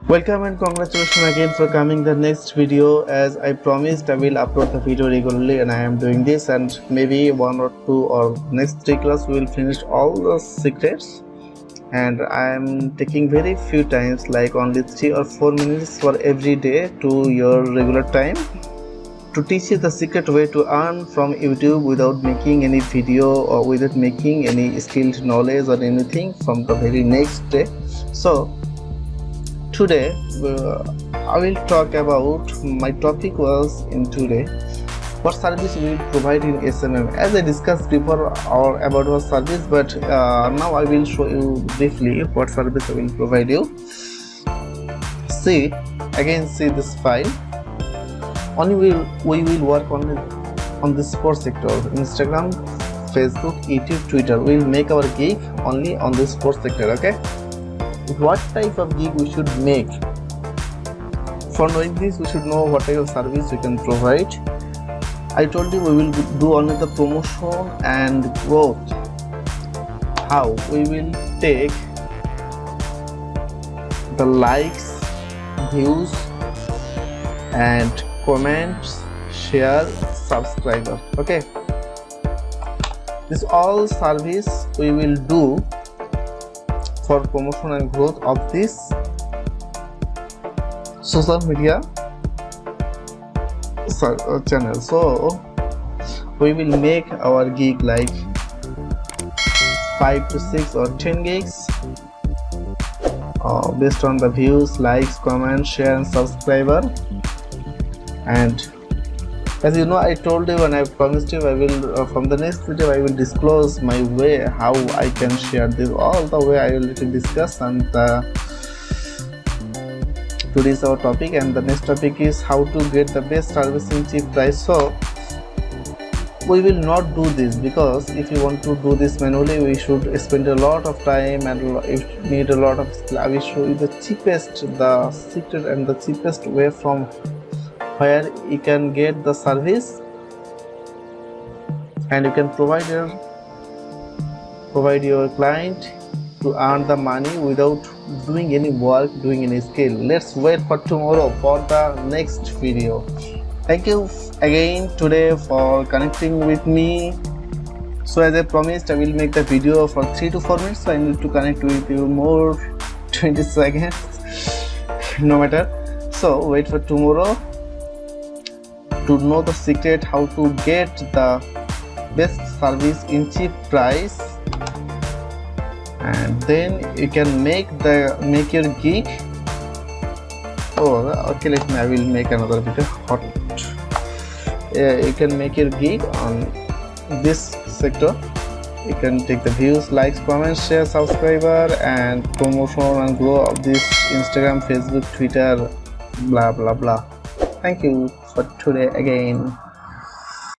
Welcome and congratulations again for coming the next video. As I promised, I will upload the video regularly and I am doing this, and maybe one or two or next 3 class we will finish all the secrets, and I am taking very few times, like only 3 or 4 minutes for every day to your regular time, to teach you the secret way to earn from YouTube without making any video or without making any skilled knowledge or anything from the very next day. So today I will talk about, my topic was in today, what service we will provide in SMM. As I discussed before about our service, but now I will show you briefly what service I will provide you. See this file. We will work on this 4 sector: Instagram, Facebook, YouTube, Twitter. We will make our gig only on this 4 sector. Okay, what type of gig we should make? For knowing this, we should know what type of service we can provide. I told you we will do only the promotion and growth. How? We will take the likes, views and comments, share, subscriber. Okay, this all service we will do for promotion and growth of this social media channel. So we will make our gig like 5 to 6 or 10 gigs based on the views, likes, comments, share and subscriber. And as you know, I told you and I promised you I will from the next video I will disclose my way how I can share this. All the way I will discuss, and today is our topic, and the next topic is how to get the best service in cheap price. So we will not do this, because if you want to do this manually, we should spend a lot of time and need a lot of skill. I will show you the cheapest, the secret and the cheapest way from where you can get the service and you can provide your client to earn the money without doing any work, doing any skill. Let's wait for tomorrow for the next video. Thank you again today for connecting with me. So as I promised, I will make the video for 3 to 4 minutes, so I need to connect with you more 20 seconds no matter. So wait for tomorrow to know the secret how to get the best service in cheap price, and then you can make your gig. Okay, I will make another video hot. You can make your gig on this sector. You can take the views, likes, comments, share, subscriber and promotion and grow of this Instagram, Facebook, Twitter, blah blah blah. Thank you for today again.